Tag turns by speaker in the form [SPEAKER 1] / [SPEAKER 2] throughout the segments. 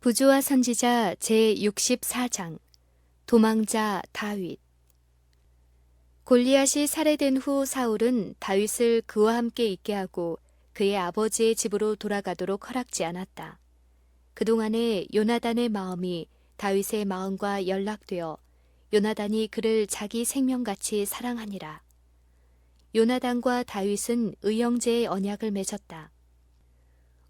[SPEAKER 1] 부조와 선지자 제64장 도망자 다윗. 골리앗이 살해된 후 사울은 다윗을 그와 함께 있게 하고 그의 아버지의 집으로 돌아가도록 허락지 않았다. 그동안에 요나단의 마음이 다윗의 마음과 연락되어 요나단이 그를 자기 생명같이 사랑하니라. 요나단과 다윗은 의형제의 언약을 맺었다.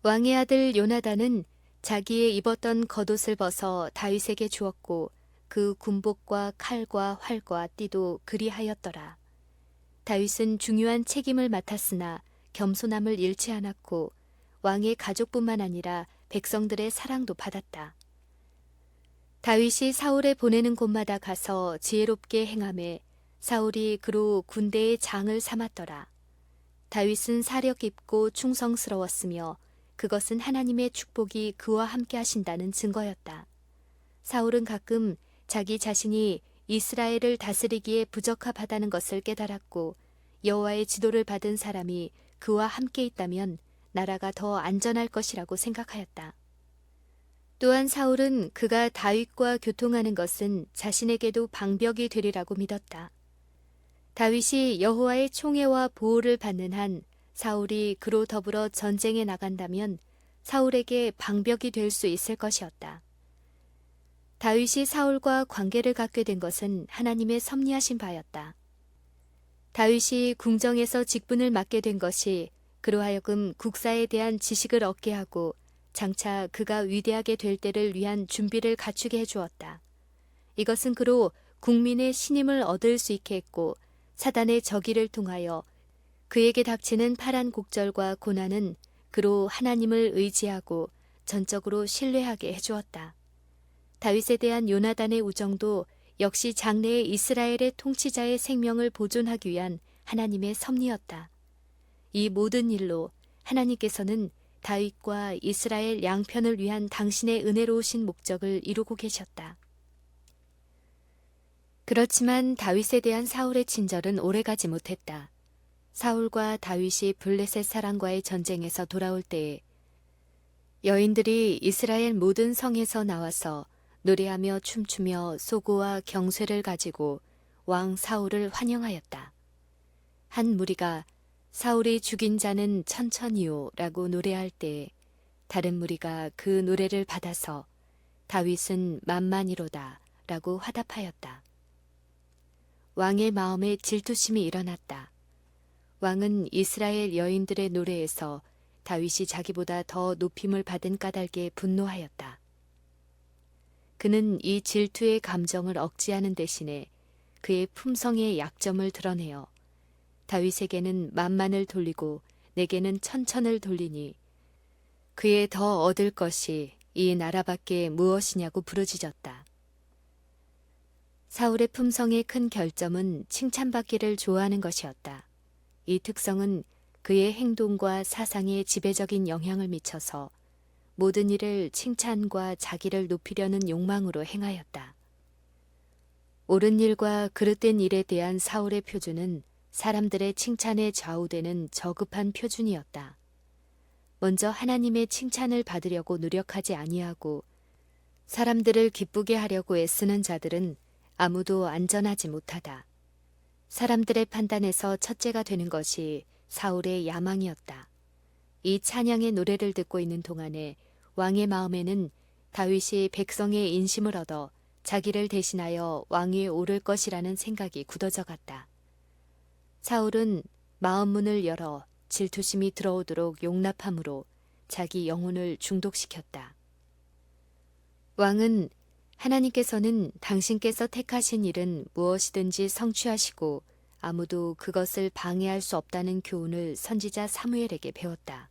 [SPEAKER 1] 왕의 아들 요나단은 자기의 입었던 겉옷을 벗어 다윗에게 주었고 그 군복과 칼과 활과 띠도 그리하였더라. 다윗은 중요한 책임을 맡았으나 겸손함을 잃지 않았고 왕의 가족뿐만 아니라 백성들의 사랑도 받았다. 다윗이 사울에 보내는 곳마다 가서 지혜롭게 행하매 사울이 그로 군대의 장을 삼았더라. 다윗은 사력 깊고 충성스러웠으며 그것은 하나님의 축복이 그와 함께 하신다는 증거였다. 사울은 가끔 자기 자신이 이스라엘을 다스리기에 부적합하다는 것을 깨달았고 여호와의 지도를 받은 사람이 그와 함께 있다면 나라가 더 안전할 것이라고 생각하였다. 또한 사울은 그가 다윗과 교통하는 것은 자신에게도 방벽이 되리라고 믿었다. 다윗이 여호와의 총애와 보호를 받는 한 사울이 그로 더불어 전쟁에 나간다면 사울에게 방벽이 될 수 있을 것이었다. 다윗이 사울과 관계를 갖게 된 것은 하나님의 섭리하신 바였다. 다윗이 궁정에서 직분을 맡게 된 것이 그로 하여금 국사에 대한 지식을 얻게 하고 장차 그가 위대하게 될 때를 위한 준비를 갖추게 해주었다. 이것은 그로 국민의 신임을 얻을 수 있게 했고 사단의 저기를 통하여 그에게 닥치는 파란 곡절과 고난은 그로 하나님을 의지하고 전적으로 신뢰하게 해주었다. 다윗에 대한 요나단의 우정도 역시 장래의 이스라엘의 통치자의 생명을 보존하기 위한 하나님의 섭리였다. 이 모든 일로 하나님께서는 다윗과 이스라엘 양편을 위한 당신의 은혜로우신 목적을 이루고 계셨다. 그렇지만 다윗에 대한 사울의 친절은 오래가지 못했다. 사울과 다윗이 블레셋 사람과의 전쟁에서 돌아올 때에 여인들이 이스라엘 모든 성에서 나와서 노래하며 춤추며 소고와 경쇠를 가지고 왕 사울을 환영하였다. 한 무리가 사울이 죽인 자는 천천히요 라고 노래할 때에 다른 무리가 그 노래를 받아서 다윗은 만만이로다 라고 화답하였다. 왕의 마음에 질투심이 일어났다. 왕은 이스라엘 여인들의 노래에서 다윗이 자기보다 더 높임을 받은 까닭에 분노하였다. 그는 이 질투의 감정을 억제하는 대신에 그의 품성의 약점을 드러내어 다윗에게는 만만을 돌리고 내게는 천천을 돌리니 그의 더 얻을 것이 이 나라밖에 무엇이냐고 부르짖었다. 사울의 품성의 큰 결점은 칭찬받기를 좋아하는 것이었다. 이 특성은 그의 행동과 사상에 지배적인 영향을 미쳐서 모든 일을 칭찬과 자기를 높이려는 욕망으로 행하였다. 옳은 일과 그릇된 일에 대한 사울의 표준은 사람들의 칭찬에 좌우되는 저급한 표준이었다. 먼저 하나님의 칭찬을 받으려고 노력하지 아니하고 사람들을 기쁘게 하려고 애쓰는 자들은 아무도 안전하지 못하다. 사람들의 판단에서 첫째가 되는 것이 사울의 야망이었다. 이 찬양의 노래를 듣고 있는 동안에 왕의 마음에는 다윗이 백성의 인심을 얻어 자기를 대신하여 왕위에 오를 것이라는 생각이 굳어져 갔다. 사울은 마음 문을 열어 질투심이 들어오도록 용납함으로 자기 영혼을 중독시켰다. 왕은 하나님께서는 당신께서 택하신 일은 무엇이든지 성취하시고 아무도 그것을 방해할 수 없다는 교훈을 선지자 사무엘에게 배웠다.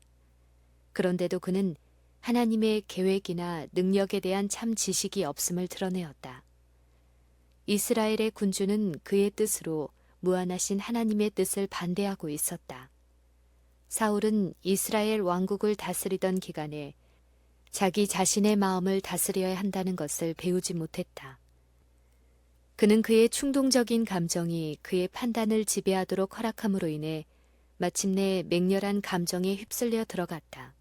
[SPEAKER 1] 그런데도 그는 하나님의 계획이나 능력에 대한 참 지식이 없음을 드러내었다. 이스라엘의 군주는 그의 뜻으로 무한하신 하나님의 뜻을 반대하고 있었다. 사울은 이스라엘 왕국을 다스리던 기간에 자기 자신의 마음을 다스려야 한다는 것을 배우지 못했다. 그는 그의 충동적인 감정이 그의 판단을 지배하도록 허락함으로 인해 마침내 맹렬한 감정에 휩쓸려 들어갔다.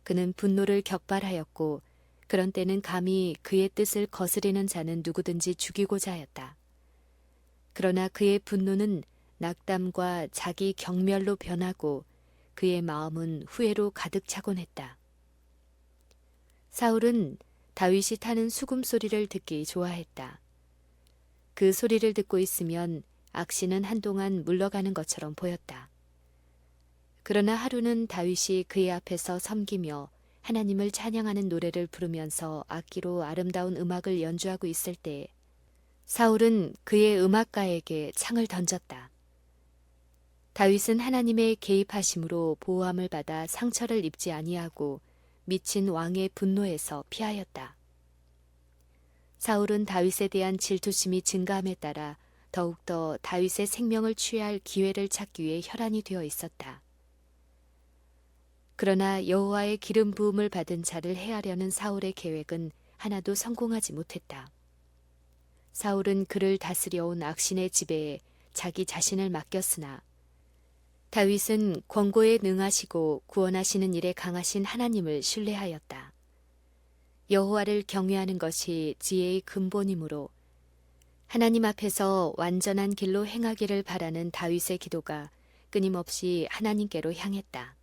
[SPEAKER 1] 그는 분노를 격발하였고 그런 때는 감히 그의 뜻을 거스리는 자는 누구든지 죽이고자 하였다. 그러나 그의 분노는 낙담과 자기 경멸로 변하고 그의 마음은 후회로 가득 차곤 했다. 사울은 다윗이 타는 수금 소리를 듣기 좋아했다. 그 소리를 듣고 있으면 악신은 한동안 물러가는 것처럼 보였다. 그러나 하루는 다윗이 그의 앞에서 섬기며 하나님을 찬양하는 노래를 부르면서 악기로 아름다운 음악을 연주하고 있을 때 사울은 그의 음악가에게 창을 던졌다. 다윗은 하나님의 개입하심으로 보호함을 받아 상처를 입지 아니하고 미친 왕의 분노에서 피하였다. 사울은 다윗에 대한 질투심이 증가함에 따라 더욱더 다윗의 생명을 취할 기회를 찾기 위해 혈안이 되어 있었다. 그러나 여호와의 기름 부음을 받은 자를 해하려는 사울의 계획은 하나도 성공하지 못했다. 사울은 그를 다스려온 악신의 지배에 자기 자신을 맡겼으나 다윗은 권고에 능하시고 구원하시는 일에 강하신 하나님을 신뢰하였다. 여호와를 경외하는 것이 지혜의 근본이므로 하나님 앞에서 완전한 길로 행하기를 바라는 다윗의 기도가 끊임없이 하나님께로 향했다.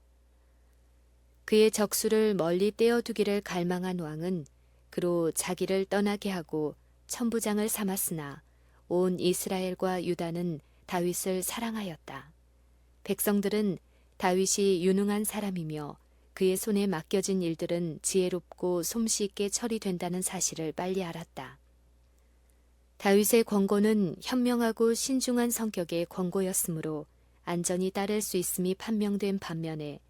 [SPEAKER 1] 그의 적수를 멀리 떼어두기를 갈망한 왕은 그로 자기를 떠나게 하고 천부장을 삼았으나 온 이스라엘과 유다는 다윗을 사랑하였다. 백성들은 다윗이 유능한 사람이며 그의 손에 맡겨진 일들은 지혜롭고 솜씨 있게 처리된다는 사실을 빨리 알았다. 다윗의 권고는 현명하고 신중한 성격의 권고였으므로 안전히 따를 수 있음이 판명된 반면에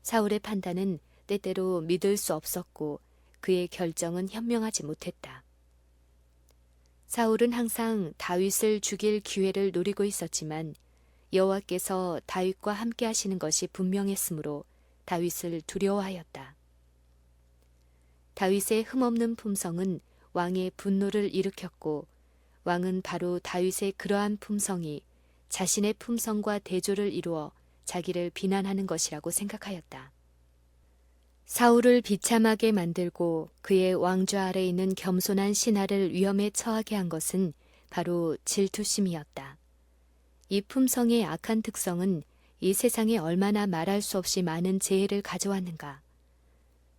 [SPEAKER 1] 사울의 판단은 때때로 믿을 수 없었고 그의 결정은 현명하지 못했다. 사울은 항상 다윗을 죽일 기회를 노리고 있었지만 여호와께서 다윗과 함께 하시는 것이 분명했으므로 다윗을 두려워하였다. 다윗의 흠없는 품성은 왕의 분노를 일으켰고 왕은 바로 다윗의 그러한 품성이 자신의 품성과 대조를 이루어 자기를 비난하는 것이라고 생각하였다. 사울을 비참하게 만들고 그의 왕좌 아래 있는 겸손한 신하를 위험에 처하게 한 것은 바로 질투심이었다. 이 품성의 악한 특성은 이 세상에 얼마나 말할 수 없이 많은 재해를 가져왔는가.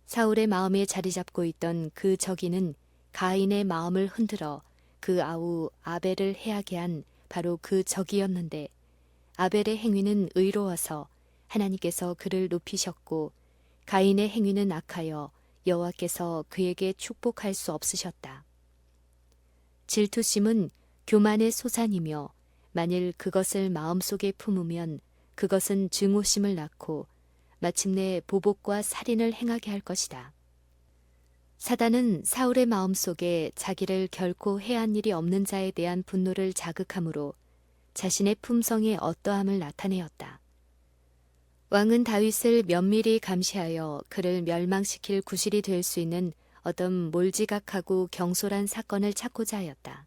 [SPEAKER 1] 사울의 마음에 자리 잡고 있던 그 적이는 가인의 마음을 흔들어 그 아우 아벨을 해하게 한 바로 그 적이었는데 아벨의 행위는 의로워서 하나님께서 그를 높이셨고 가인의 행위는 악하여 여호와께서 그에게 축복할 수 없으셨다. 질투심은 교만의 소산이며 만일 그것을 마음속에 품으면 그것은 증오심을 낳고 마침내 보복과 살인을 행하게 할 것이다. 사단은 사울의 마음속에 자기를 결코 해한 일이 없는 자에 대한 분노를 자극함으로 자신의 품성의 어떠함을 나타내었다. 왕은 다윗을 면밀히 감시하여 그를 멸망시킬 구실이 될 수 있는 어떤 몰지각하고 경솔한 사건을 찾고자 하였다.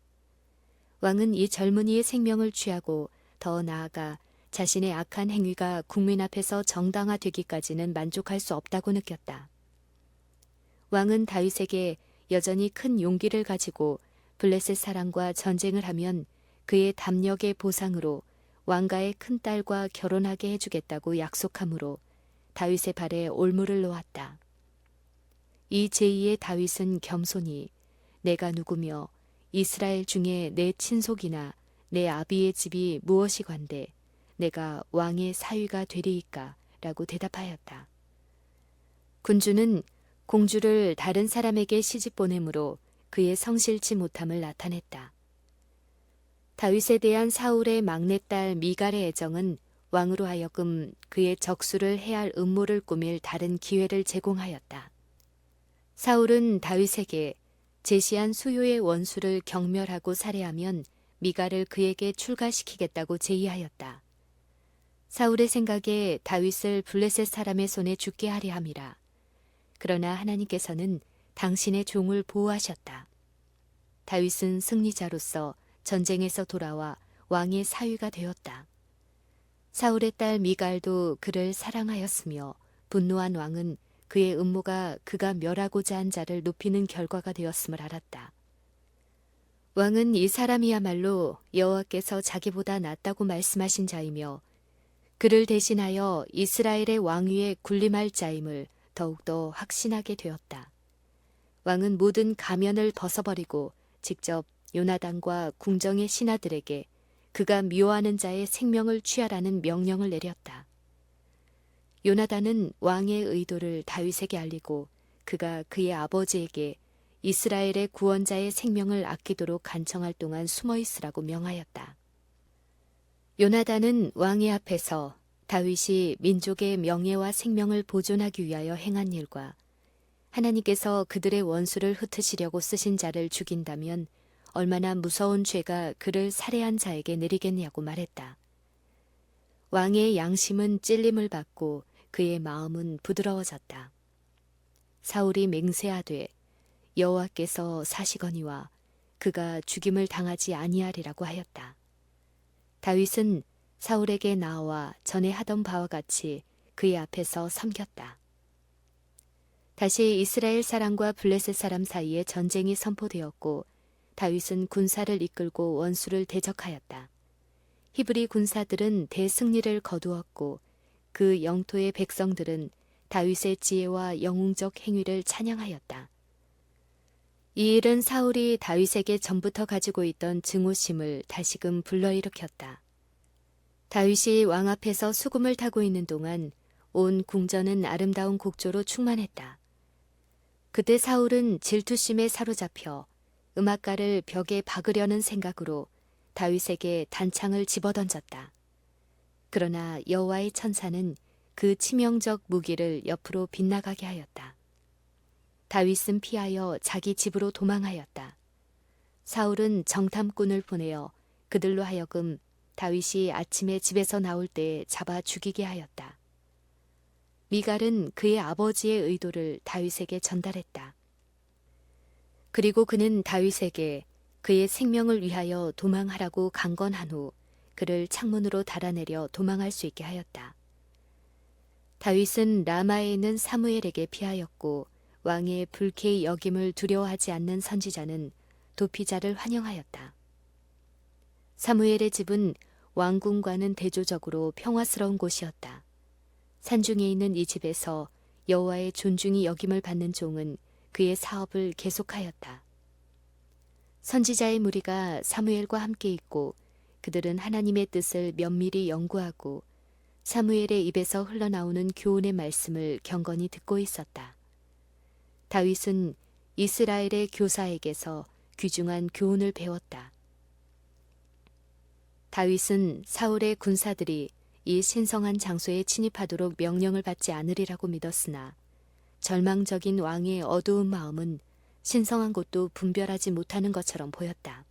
[SPEAKER 1] 왕은 이 젊은이의 생명을 취하고 더 나아가 자신의 악한 행위가 국민 앞에서 정당화되기까지는 만족할 수 없다고 느꼈다. 왕은 다윗에게 여전히 큰 용기를 가지고 블레셋 사람과 전쟁을 하면 그의 담력의 보상으로 왕가의 큰딸과 결혼하게 해주겠다고 약속하므로 다윗의 발에 올무를 놓았다. 이 제2의 다윗은 겸손히 내가 누구며 이스라엘 중에 내 친속이나 내 아비의 집이 무엇이관데 내가 왕의 사위가 되리이까 라고 대답하였다. 군주는 공주를 다른 사람에게 시집 보내므로 그의 성실치 못함을 나타냈다. 다윗에 대한 사울의 막내딸 미갈의 애정은 왕으로 하여금 그의 적수를 해할 음모를 꾸밀 다른 기회를 제공하였다. 사울은 다윗에게 제시한 수요의 원수를 경멸하고 살해하면 미갈을 그에게 출가시키겠다고 제의하였다. 사울의 생각에 다윗을 블레셋 사람의 손에 죽게 하려 함이라. 그러나 하나님께서는 당신의 종을 보호하셨다. 다윗은 승리자로서 전쟁에서 돌아와 왕의 사위가 되었다. 사울의 딸 미갈도 그를 사랑하였으며 분노한 왕은 그의 음모가 그가 멸하고자 한 자를 높이는 결과가 되었음을 알았다. 왕은 이 사람이야말로 여호와께서 자기보다 낫다고 말씀하신 자이며 그를 대신하여 이스라엘의 왕위에 군림할 자임을 더욱더 확신하게 되었다. 왕은 모든 가면을 벗어버리고 직접 요나단과 궁정의 신하들에게 그가 미워하는 자의 생명을 취하라는 명령을 내렸다. 요나단은 왕의 의도를 다윗에게 알리고 그가 그의 아버지에게 이스라엘의 구원자의 생명을 아끼도록 간청할 동안 숨어 있으라고 명하였다. 요나단은 왕의 앞에서 다윗이 민족의 명예와 생명을 보존하기 위하여 행한 일과 하나님께서 그들의 원수를 흩으시려고 쓰신 자를 죽인다면 얼마나 무서운 죄가 그를 살해한 자에게 내리겠냐고 말했다. 왕의 양심은 찔림을 받고 그의 마음은 부드러워졌다. 사울이 맹세하되 여호와께서 사시거니와 그가 죽임을 당하지 아니하리라고 하였다. 다윗은 사울에게 나와 전에 하던 바와 같이 그의 앞에서 섬겼다. 다시 이스라엘 사람과 블레셋 사람 사이에 전쟁이 선포되었고 다윗은 군사를 이끌고 원수를 대적하였다. 히브리 군사들은 대승리를 거두었고 그 영토의 백성들은 다윗의 지혜와 영웅적 행위를 찬양하였다. 이 일은 사울이 다윗에게 전부터 가지고 있던 증오심을 다시금 불러일으켰다. 다윗이 왕 앞에서 수금을 타고 있는 동안 온 궁전은 아름다운 곡조로 충만했다. 그때 사울은 질투심에 사로잡혀 음악가를 벽에 박으려는 생각으로 다윗에게 단창을 집어던졌다. 그러나 여호와의 천사는 그 치명적 무기를 옆으로 빗나가게 하였다. 다윗은 피하여 자기 집으로 도망하였다. 사울은 정탐꾼을 보내어 그들로 하여금 다윗이 아침에 집에서 나올 때 잡아 죽이게 하였다. 미갈은 그의 아버지의 의도를 다윗에게 전달했다. 그리고 그는 다윗에게 그의 생명을 위하여 도망하라고 강건한 후 그를 창문으로 달아내려 도망할 수 있게 하였다. 다윗은 라마에 있는 사무엘에게 피하였고 왕의 불쾌히 여김을 두려워하지 않는 선지자는 도피자를 환영하였다. 사무엘의 집은 왕궁과는 대조적으로 평화스러운 곳이었다. 산중에 있는 이 집에서 여호와의 존중이 여김을 받는 종은 그의 사업을 계속하였다. 선지자의 무리가 사무엘과 함께 있고 그들은 하나님의 뜻을 면밀히 연구하고 사무엘의 입에서 흘러나오는 교훈의 말씀을 경건히 듣고 있었다. 다윗은 이스라엘의 교사에게서 귀중한 교훈을 배웠다. 다윗은 사울의 군사들이 이 신성한 장소에 침입하도록 명령을 받지 않으리라고 믿었으나 절망적인 왕의 어두운 마음은 신성한 곳도 분별하지 못하는 것처럼 보였다.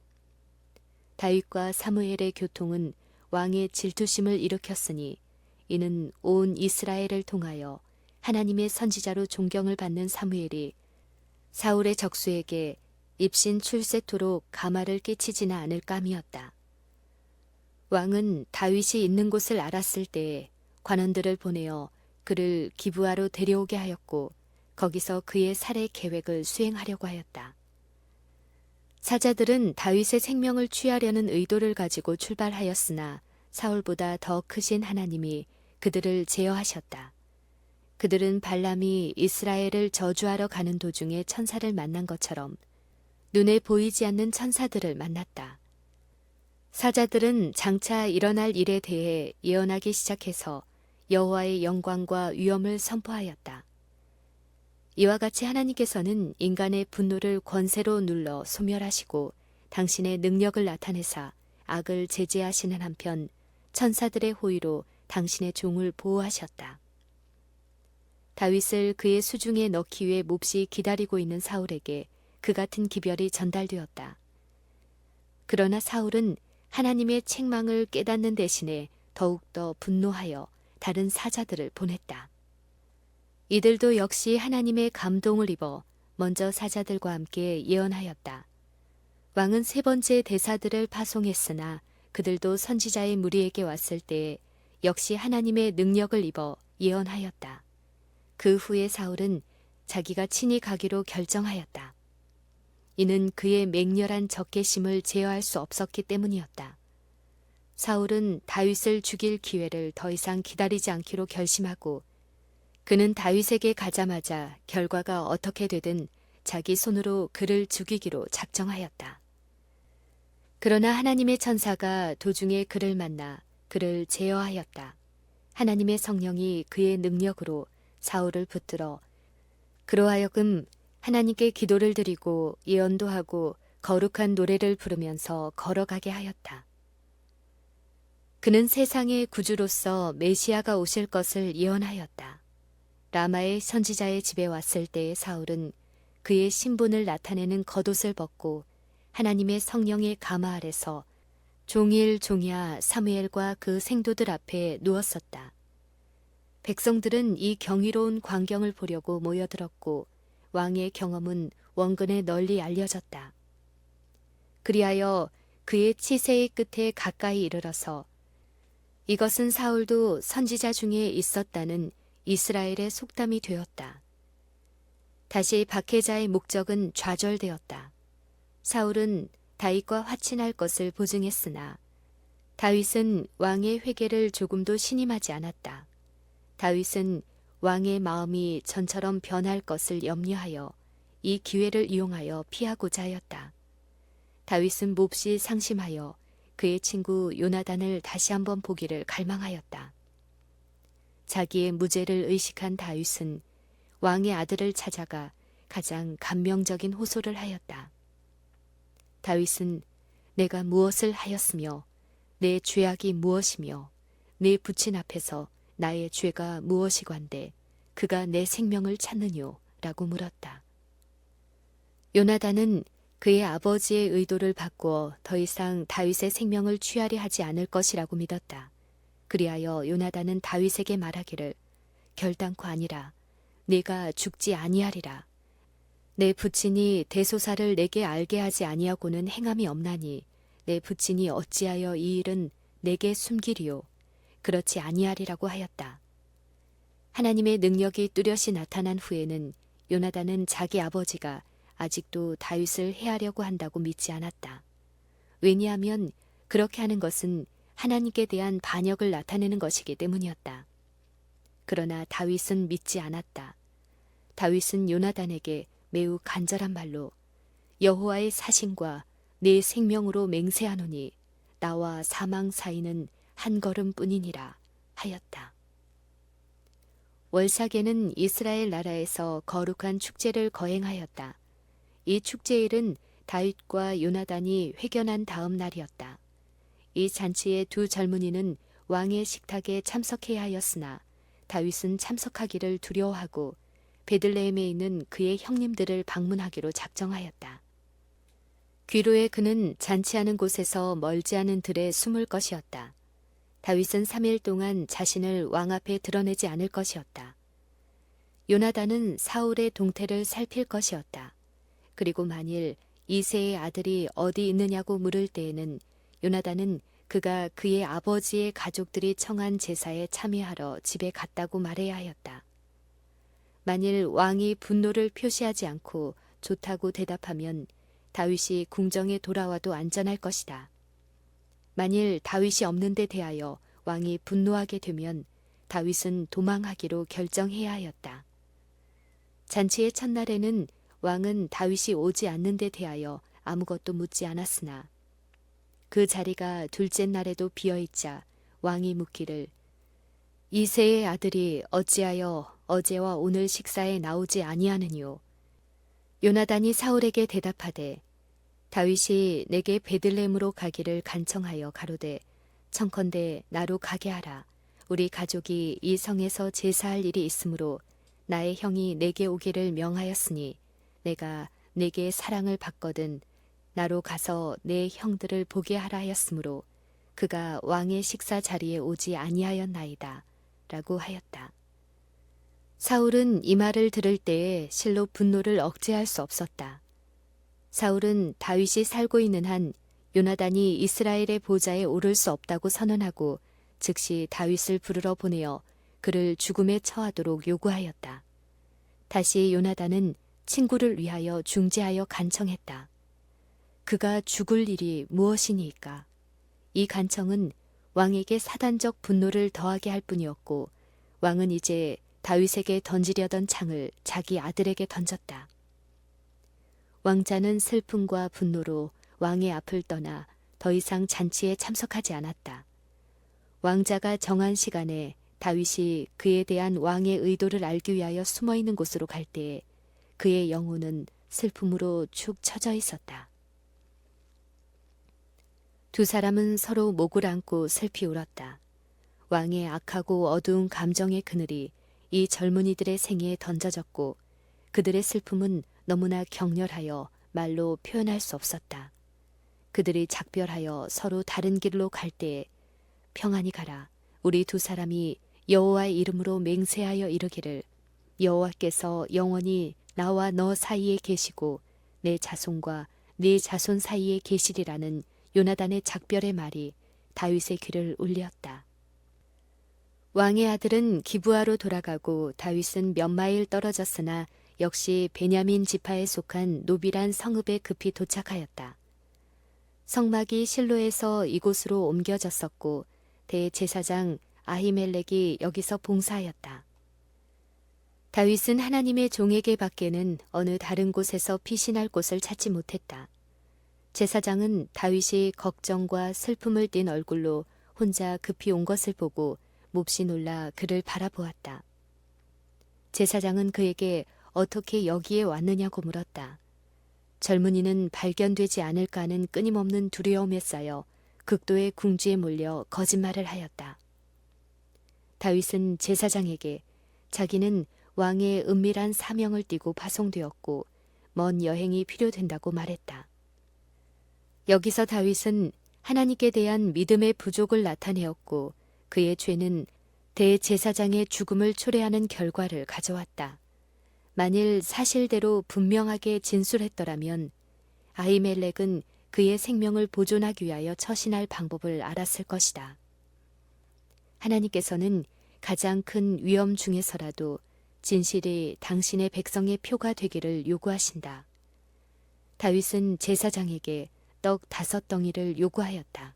[SPEAKER 1] 다윗과 사무엘의 교통은 왕의 질투심을 일으켰으니 이는 온 이스라엘을 통하여 하나님의 선지자로 존경을 받는 사무엘이 사울의 적수에게 입신 출세토록 가마를 끼치지는 않을 감이었다. 왕은 다윗이 있는 곳을 알았을 때에 관원들을 보내어 그를 기브아로 데려오게 하였고 거기서 그의 살해 계획을 수행하려고 하였다. 사자들은 다윗의 생명을 취하려는 의도를 가지고 출발하였으나 사울보다 더 크신 하나님이 그들을 제어하셨다. 그들은 발람이 이스라엘을 저주하러 가는 도중에 천사를 만난 것처럼 눈에 보이지 않는 천사들을 만났다. 사자들은 장차 일어날 일에 대해 예언하기 시작해서 여호와의 영광과 위엄을 선포하였다. 이와 같이 하나님께서는 인간의 분노를 권세로 눌러 소멸하시고 당신의 능력을 나타내사 악을 제재하시는 한편 천사들의 호의로 당신의 종을 보호하셨다. 다윗을 그의 수중에 넣기 위해 몹시 기다리고 있는 사울에게 그 같은 기별이 전달되었다. 그러나 사울은 하나님의 책망을 깨닫는 대신에 더욱더 분노하여 다른 사자들을 보냈다. 이들도 역시 하나님의 감동을 입어 먼저 사자들과 함께 예언하였다. 왕은 세 번째 대사들을 파송했으나 그들도 선지자의 무리에게 왔을 때 역시 하나님의 능력을 입어 예언하였다. 그 후에 사울은 자기가 친히 가기로 결정하였다. 이는 그의 맹렬한 적개심을 제어할 수 없었기 때문이었다. 사울은 다윗을 죽일 기회를 더 이상 기다리지 않기로 결심하고 그는 다윗에게 가자마자 결과가 어떻게 되든 자기 손으로 그를 죽이기로 작정하였다. 그러나 하나님의 천사가 도중에 그를 만나 그를 제어하였다. 하나님의 성령이 그의 능력으로 사울을 붙들어 그로 하여금 하나님께 기도를 드리고 예언도 하고 거룩한 노래를 부르면서 걸어가게 하였다. 그는 세상의 구주로서 메시아가 오실 것을 예언하였다. 라마의 선지자의 집에 왔을 때의 사울은 그의 신분을 나타내는 겉옷을 벗고 하나님의 성령의 가마 아래서 종일 종야 사무엘과 그 생도들 앞에 누웠었다. 백성들은 이 경이로운 광경을 보려고 모여들었고 왕의 경험은 원근에 널리 알려졌다. 그리하여 그의 치세의 끝에 가까이 이르러서 이것은 사울도 선지자 중에 있었다는 이스라엘의 속담이 되었다. 다시 박해자의 목적은 좌절되었다. 사울은 다윗과 화친할 것을 보증했으나 다윗은 왕의 회개를 조금도 신임하지 않았다. 다윗은 왕의 마음이 전처럼 변할 것을 염려하여 이 기회를 이용하여 피하고자 하였다. 다윗은 몹시 상심하여 그의 친구 요나단을 다시 한번 보기를 갈망하였다. 자기의 무죄를 의식한 다윗은 왕의 아들을 찾아가 가장 감명적인 호소를 하였다. 다윗은 내가 무엇을 하였으며 내 죄악이 무엇이며 내 부친 앞에서 나의 죄가 무엇이관데 그가 내 생명을 찾느뇨 라고 물었다. 요나단은 그의 아버지의 의도를 바꾸어 더 이상 다윗의 생명을 취하려 하지 않을 것이라고 믿었다. 그리하여 요나단은 다윗에게 말하기를 결단코 아니라 네가 죽지 아니하리라. 내 부친이 대소사를 내게 알게 하지 아니하고는 행함이 없나니 내 부친이 어찌하여 이 일은 내게 숨기리요. 그렇지 아니하리라고 하였다. 하나님의 능력이 뚜렷이 나타난 후에는 요나단은 자기 아버지가 아직도 다윗을 해하려고 한다고 믿지 않았다. 왜냐하면 그렇게 하는 것은 하나님께 대한 반역을 나타내는 것이기 때문이었다. 그러나 다윗은 믿지 않았다. 다윗은 요나단에게 매우 간절한 말로 여호와의 사신과 내 생명으로 맹세하노니 나와 사망 사이는 한 걸음뿐이니라 하였다. 월삭에는 이스라엘 나라에서 거룩한 축제를 거행하였다. 이 축제일은 다윗과 요나단이 회견한 다음 날이었다. 이 잔치의 두 젊은이는 왕의 식탁에 참석해야 하였으나 다윗은 참석하기를 두려워하고 베들레헴에 있는 그의 형님들을 방문하기로 작정하였다. 귀로의 그는 잔치하는 곳에서 멀지 않은 들에 숨을 것이었다. 다윗은 3일 동안 자신을 왕 앞에 드러내지 않을 것이었다. 요나단은 사울의 동태를 살필 것이었다. 그리고 만일 이새의 아들이 어디 있느냐고 물을 때에는 요나단은 그가 그의 아버지의 가족들이 청한 제사에 참여하러 집에 갔다고 말해야 하였다. 만일 왕이 분노를 표시하지 않고 좋다고 대답하면 다윗이 궁정에 돌아와도 안전할 것이다. 만일 다윗이 없는 데 대하여 왕이 분노하게 되면 다윗은 도망하기로 결정해야 하였다. 잔치의 첫날에는 왕은 다윗이 오지 않는 데 대하여 아무것도 묻지 않았으나 그 자리가 둘째 날에도 비어있자 왕이 묻기를 이새의 아들이 어찌하여 어제와 오늘 식사에 나오지 아니하느뇨. 요나단이 사울에게 대답하되 다윗이 내게 베들레헴으로 가기를 간청하여 가로되 청컨대 나로 가게 하라. 우리 가족이 이 성에서 제사할 일이 있으므로 나의 형이 내게 오기를 명하였으니 내가 내게 사랑을 받거든 나로 가서 내 형들을 보게 하라 하였으므로 그가 왕의 식사 자리에 오지 아니하였나이다 라고 하였다. 사울은 이 말을 들을 때에 실로 분노를 억제할 수 없었다. 사울은 다윗이 살고 있는 한 요나단이 이스라엘의 보좌에 오를 수 없다고 선언하고 즉시 다윗을 부르러 보내어 그를 죽음에 처하도록 요구하였다. 다시 요나단은 친구를 위하여 중재하여 간청했다. 그가 죽을 일이 무엇이니까? 이 간청은 왕에게 사단적 분노를 더하게 할 뿐이었고 왕은 이제 다윗에게 던지려던 창을 자기 아들에게 던졌다. 왕자는 슬픔과 분노로 왕의 앞을 떠나 더 이상 잔치에 참석하지 않았다. 왕자가 정한 시간에 다윗이 그에 대한 왕의 의도를 알기 위하여 숨어있는 곳으로 갈 때에 그의 영혼은 슬픔으로 축 처져 있었다. 두 사람은 서로 목을 안고 슬피 울었다. 왕의 악하고 어두운 감정의 그늘이 이 젊은이들의 생애에 던져졌고 그들의 슬픔은 너무나 격렬하여 말로 표현할 수 없었다. 그들이 작별하여 서로 다른 길로 갈 때에 평안히 가라. 우리 두 사람이 여호와의 이름으로 맹세하여 이르기를 여호와께서 영원히 나와 너 사이에 계시고 내 자손과 네 자손 사이에 계시리라는 요나단의 작별의 말이 다윗의 귀를 울렸다. 왕의 아들은 기브아로 돌아가고 다윗은 몇 마일 떨어졌으나 역시 베냐민 지파에 속한 노비란 성읍에 급히 도착하였다. 성막이 실로에서 이곳으로 옮겨졌었고 대제사장 아히멜렉이 여기서 봉사하였다. 다윗은 하나님의 종에게 밖에는 어느 다른 곳에서 피신할 곳을 찾지 못했다. 제사장은 다윗이 걱정과 슬픔을 띤 얼굴로 혼자 급히 온 것을 보고 몹시 놀라 그를 바라보았다. 제사장은 그에게 어떻게 여기에 왔느냐고 물었다. 젊은이는 발견되지 않을까 하는 끊임없는 두려움에 쌓여 극도의 궁지에 몰려 거짓말을 하였다. 다윗은 제사장에게 자기는 왕의 은밀한 사명을 띠고 파송되었고 먼 여행이 필요된다고 말했다. 여기서 다윗은 하나님께 대한 믿음의 부족을 나타내었고 그의 죄는 대제사장의 죽음을 초래하는 결과를 가져왔다. 만일 사실대로 분명하게 진술했더라면 아히멜렉은 그의 생명을 보존하기 위하여 처신할 방법을 알았을 것이다. 하나님께서는 가장 큰 위험 중에서라도 진실이 당신의 백성의 표가 되기를 요구하신다. 다윗은 제사장에게 떡 5덩이를 요구하였다.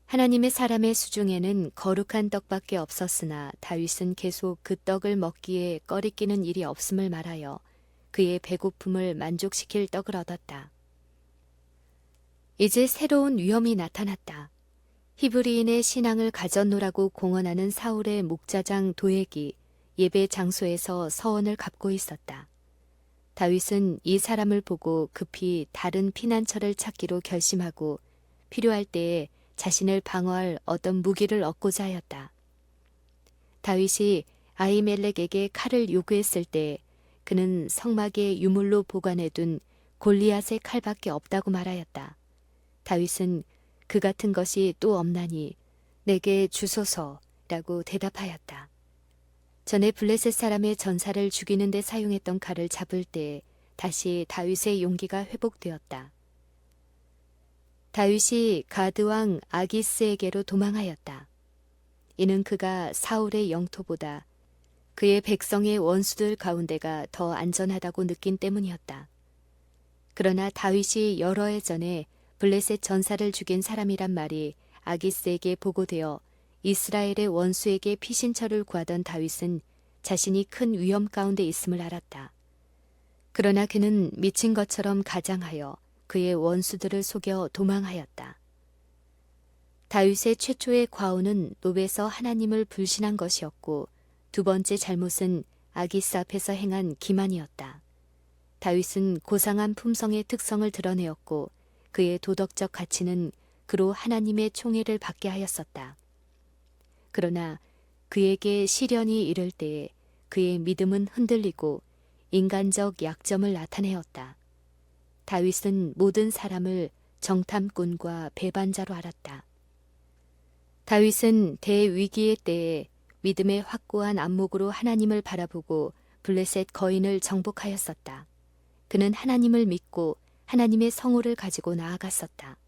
[SPEAKER 1] 하나님의 사람의 수중에는 거룩한 떡밖에 없었으나 다윗은 계속 그 떡을 먹기에 꺼리끼는 일이 없음을 말하여 그의 배고픔을 만족시킬 떡을 얻었다. 이제 새로운 위험이 나타났다. 히브리인의 신앙을 가졌노라고 공언하는 사울의 목자장 도액이 예배 장소에서 서원을 갚고 있었다. 다윗은 이 사람을 보고 급히 다른 피난처를 찾기로 결심하고 필요할 때에 자신을 방어할 어떤 무기를 얻고자 하였다. 다윗이 아히멜렉에게 칼을 요구했을 때 그는 성막에 유물로 보관해둔 골리앗의 칼밖에 없다고 말하였다. 다윗은 그 같은 것이 또 없나니 내게 주소서라고 대답하였다. 전에 블레셋 사람의 전사를 죽이는 데 사용했던 칼을 잡을 때 다시 다윗의 용기가 회복되었다. 다윗이 가드왕 아기스에게로 도망하였다. 이는 그가 사울의 영토보다 그의 백성의 원수들 가운데가 더 안전하다고 느낀 때문이었다. 그러나 다윗이 여러 해 전에 블레셋 전사를 죽인 사람이란 말이 아기스에게 보고되어 이스라엘의 원수에게 피신처를 구하던 다윗은 자신이 큰 위험 가운데 있음을 알았다. 그러나 그는 미친 것처럼 가장하여 그의 원수들을 속여 도망하였다. 다윗의 최초의 과오는 노베서 하나님을 불신한 것이었고 두 번째 잘못은 아기스 앞에서 행한 기만이었다. 다윗은 고상한 품성의 특성을 드러내었고 그의 도덕적 가치는 그로 하나님의 총애를 받게 하였었다. 그러나 그에게 시련이 이를 때에 그의 믿음은 흔들리고 인간적 약점을 나타내었다. 다윗은 모든 사람을 정탐꾼과 배반자로 알았다. 다윗은 대위기의 때에 믿음의 확고한 안목으로 하나님을 바라보고 블레셋 거인을 정복하였었다. 그는 하나님을 믿고 하나님의 성호를 가지고 나아갔었다.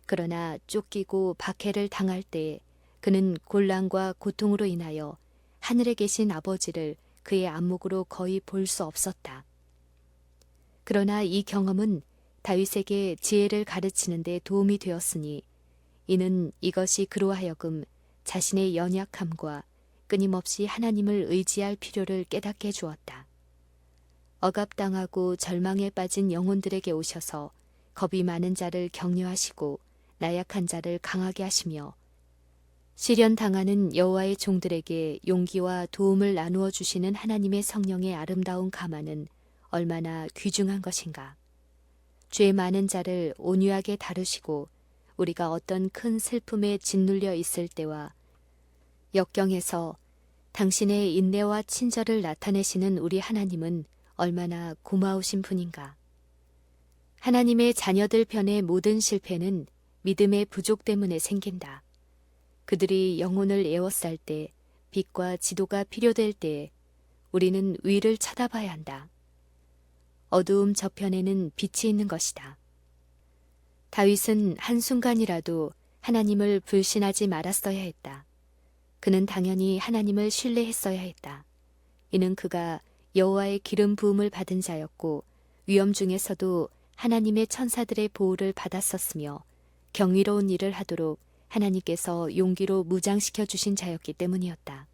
[SPEAKER 1] 그러나 쫓기고 박해를 당할 때에 그는 곤란과 고통으로 인하여 하늘에 계신 아버지를 그의 안목으로 거의 볼 수 없었다. 그러나 이 경험은 다윗에게 지혜를 가르치는 데 도움이 되었으니 이는 이것이 그로 하여금 자신의 연약함과 끊임없이 하나님을 의지할 필요를 깨닫게 해 주었다. 억압당하고 절망에 빠진 영혼들에게 오셔서 겁이 많은 자를 격려하시고 나약한 자를 강하게 하시며 시련 당하는 여호와의 종들에게 용기와 도움을 나누어 주시는 하나님의 성령의 아름다운 감화는 얼마나 귀중한 것인가. 죄 많은 자를 온유하게 다루시고 우리가 어떤 큰 슬픔에 짓눌려 있을 때와 역경에서 당신의 인내와 친절을 나타내시는 우리 하나님은 얼마나 고마우신 분인가. 하나님의 자녀들 편의 모든 실패는 믿음의 부족 때문에 생긴다. 그들이 영혼을 에워쌀 때, 빛과 지도가 필요될 때에 우리는 위를 쳐다봐야 한다. 어두움 저편에는 빛이 있는 것이다. 다윗은 한순간이라도 하나님을 불신하지 말았어야 했다. 그는 당연히 하나님을 신뢰했어야 했다. 이는 그가 여호와의 기름 부음을 받은 자였고 위험 중에서도 하나님의 천사들의 보호를 받았었으며 경이로운 일을 하도록 하나님께서 용기로 무장시켜 주신 자였기 때문이었다.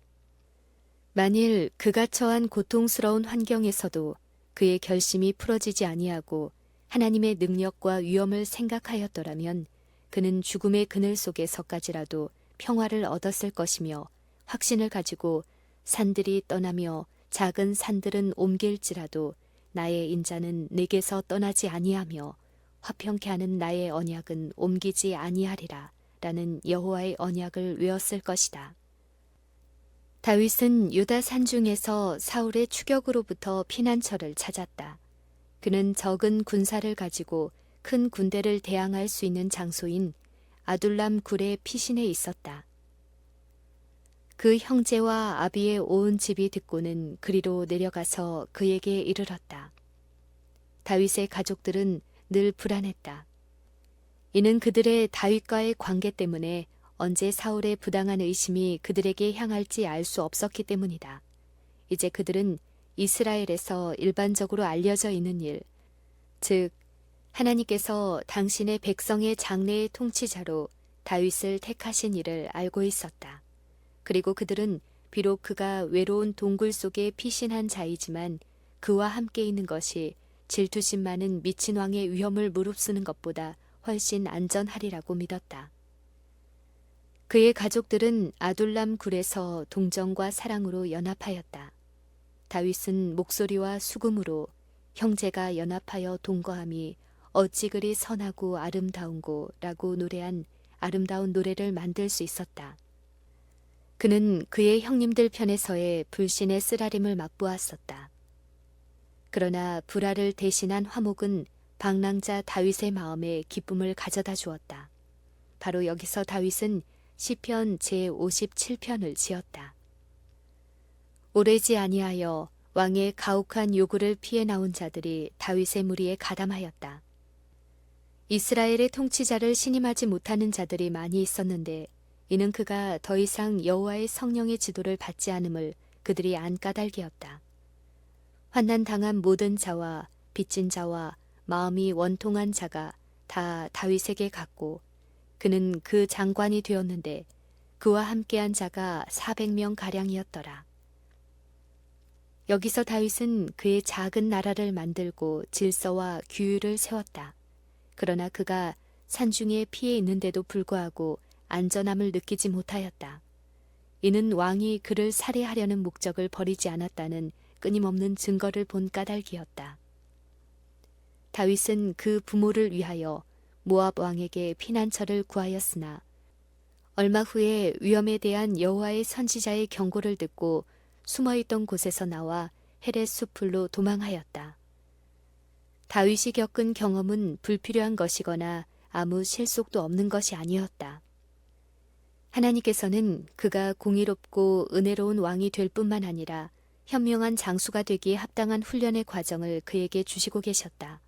[SPEAKER 1] 만일 그가 처한 고통스러운 환경에서도 그의 결심이 풀어지지 아니하고 하나님의 능력과 위엄을 생각하였더라면 그는 죽음의 그늘 속에서까지라도 평화를 얻었을 것이며 확신을 가지고 산들이 떠나며 작은 산들은 옮길지라도 나의 인자는 내게서 떠나지 아니하며 화평케 하는 나의 언약은 옮기지 아니하리라 라는 여호와의 언약을 외웠을 것이다. 다윗은 유다 산중에서 사울의 추격으로부터 피난처를 찾았다. 그는 적은 군사를 가지고 큰 군대를 대항할 수 있는 장소인 아둘람 굴의 피신에 있었다. 그 형제와 아비의 온 집이 듣고는 그리로 내려가서 그에게 이르렀다. 다윗의 가족들은 늘 불안했다. 이는 그들의 다윗과의 관계 때문에 언제 사울의 부당한 의심이 그들에게 향할지 알 수 없었기 때문이다. 이제 그들은 이스라엘에서 일반적으로 알려져 있는 일, 즉 하나님께서 당신의 백성의 장래의 통치자로 다윗을 택하신 일을 알고 있었다. 그리고 그들은 비록 그가 외로운 동굴 속에 피신한 자이지만 그와 함께 있는 것이 질투심 많은 미친 왕의 위험을 무릅쓰는 것보다 훨씬 안전하리라고 믿었다. 그의 가족들은 아둘람 굴에서 동정과 사랑으로 연합하였다. 다윗은 목소리와 수금으로 형제가 연합하여 동거함이 어찌 그리 선하고 아름다운고 라고 노래한 아름다운 노래를 만들 수 있었다. 그는 그의 형님들 편에서의 불신의 쓰라림을 맛보았었다. 그러나 불화를 대신한 화목은 방랑자 다윗의 마음에 기쁨을 가져다 주었다. 바로 여기서 다윗은 시편 제57편을 지었다. 오래지 아니하여 왕의 가혹한 요구를 피해 나온 자들이 다윗의 무리에 가담하였다. 이스라엘의 통치자를 신임하지 못하는 자들이 많이 있었는데 이는 그가 더 이상 여호와의 성령의 지도를 받지 않음을 그들이 안 까닭이었다. 환난 당한 모든 자와 빚진 자와 마음이 원통한 자가 다 다윗에게 갔고 그는 그 장관이 되었는데 그와 함께한 자가 400명 가량이었더라. 여기서 다윗은 그의 작은 나라를 만들고 질서와 규율을 세웠다. 그러나 그가 산중에 피해 있는데도 불구하고 안전함을 느끼지 못하였다. 이는 왕이 그를 살해하려는 목적을 버리지 않았다는 끊임없는 증거를 본 까닭이었다. 다윗은 그 부모를 위하여 모압 왕에게 피난처를 구하였으나 얼마 후에 위험에 대한 여호와의 선지자의 경고를 듣고 숨어있던 곳에서 나와 헤렛 수풀로 도망하였다. 다윗이 겪은 경험은 불필요한 것이거나 아무 실속도 없는 것이 아니었다. 하나님께서는 그가 공의롭고 은혜로운 왕이 될 뿐만 아니라 현명한 장수가 되기에 합당한 훈련의 과정을 그에게 주시고 계셨다.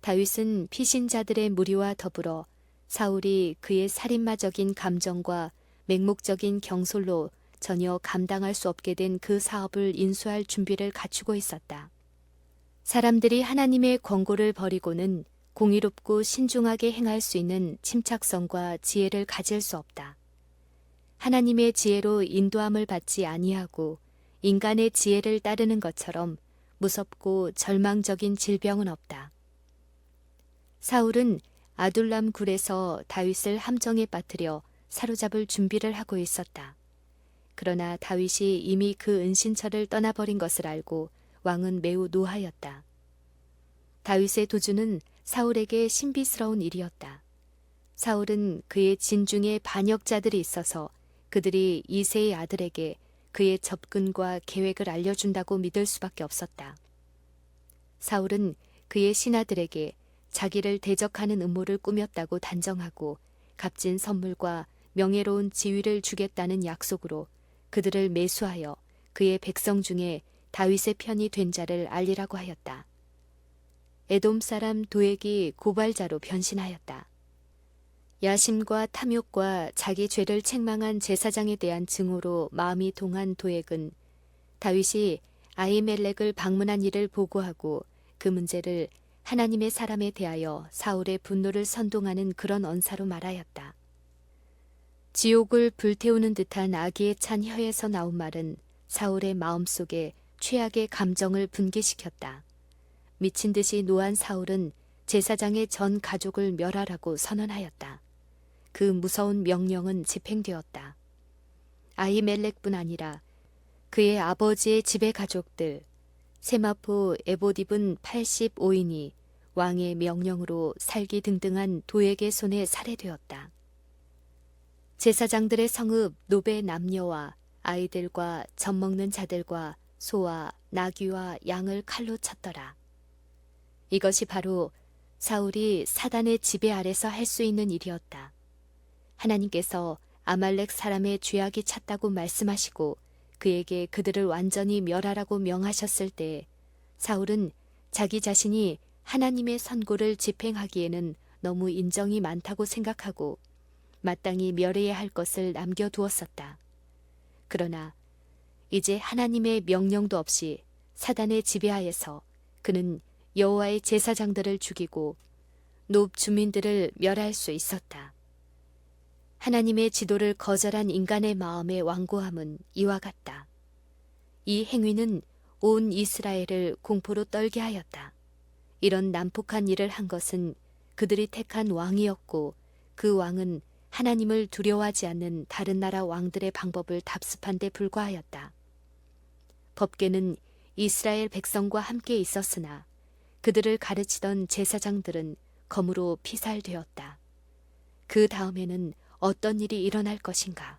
[SPEAKER 1] 다윗은 피신자들의 무리와 더불어 사울이 그의 살인마적인 감정과 맹목적인 경솔로 전혀 감당할 수 없게 된 그 사업을 인수할 준비를 갖추고 있었다. 사람들이 하나님의 권고를 버리고는 공의롭고 신중하게 행할 수 있는 침착성과 지혜를 가질 수 없다. 하나님의 지혜로 인도함을 받지 아니하고 인간의 지혜를 따르는 것처럼 무섭고 절망적인 질병은 없다. 사울은 아둘람 굴에서 다윗을 함정에 빠뜨려 사로잡을 준비를 하고 있었다. 그러나 다윗이 이미 그 은신처를 떠나버린 것을 알고 왕은 매우 노하였다. 다윗의 도주는 사울에게 신비스러운 일이었다. 사울은 그의 진중에 반역자들이 있어서 그들이 이새의 아들에게 그의 접근과 계획을 알려준다고 믿을 수밖에 없었다. 사울은 그의 신하들에게 자기를 대적하는 음모를 꾸몄다고 단정하고 값진 선물과 명예로운 지위를 주겠다는 약속으로 그들을 매수하여 그의 백성 중에 다윗의 편이 된 자를 알리라고 하였다. 에돔 사람 도액이 고발자로 변신하였다. 야심과 탐욕과 자기 죄를 책망한 제사장에 대한 증오로 마음이 동한 도액은 다윗이 아히멜렉을 방문한 일을 보고하고 그 문제를 하나님의 사람에 대하여 사울의 분노를 선동하는 그런 언사로 말하였다. 지옥을 불태우는 듯한 악의에 찬 혀에서 나온 말은 사울의 마음속에 최악의 감정을 분기시켰다. 미친 듯이 노한 사울은 제사장의 전 가족을 멸하라고 선언하였다. 그 무서운 명령은 집행되었다. 아히멜렉뿐 아니라 그의 아버지의 집의 가족들, 세마포 에봇입은 85인이 왕의 명령으로 살기 등등한 도액의 손에 살해되었다. 제사장들의 성읍 노베 남녀와 아이들과 젖먹는 자들과 소와 나귀와 양을 칼로 쳤더라. 이것이 바로 사울이 사단의 지배 아래서 할 수 있는 일이었다. 하나님께서 아말렉 사람의 죄악이 찼다고 말씀하시고 그에게 그들을 완전히 멸하라고 명하셨을 때 사울은 자기 자신이 하나님의 선고를 집행하기에는 너무 인정이 많다고 생각하고 마땅히 멸해야 할 것을 남겨두었었다. 그러나 이제 하나님의 명령도 없이 사단의 지배하에서 그는 여호와의 제사장들을 죽이고 노브 주민들을 멸할 수 있었다. 하나님의 지도를 거절한 인간의 마음의 완고함은 이와 같다. 이 행위는 온 이스라엘을 공포로 떨게 하였다. 이런 난폭한 일을 한 것은 그들이 택한 왕이었고 그 왕은 하나님을 두려워하지 않는 다른 나라 왕들의 방법을 답습한 데 불과하였다. 법궤는 이스라엘 백성과 함께 있었으나 그들을 가르치던 제사장들은 검으로 피살되었다. 그 다음에는 어떤 일이 일어날 것인가?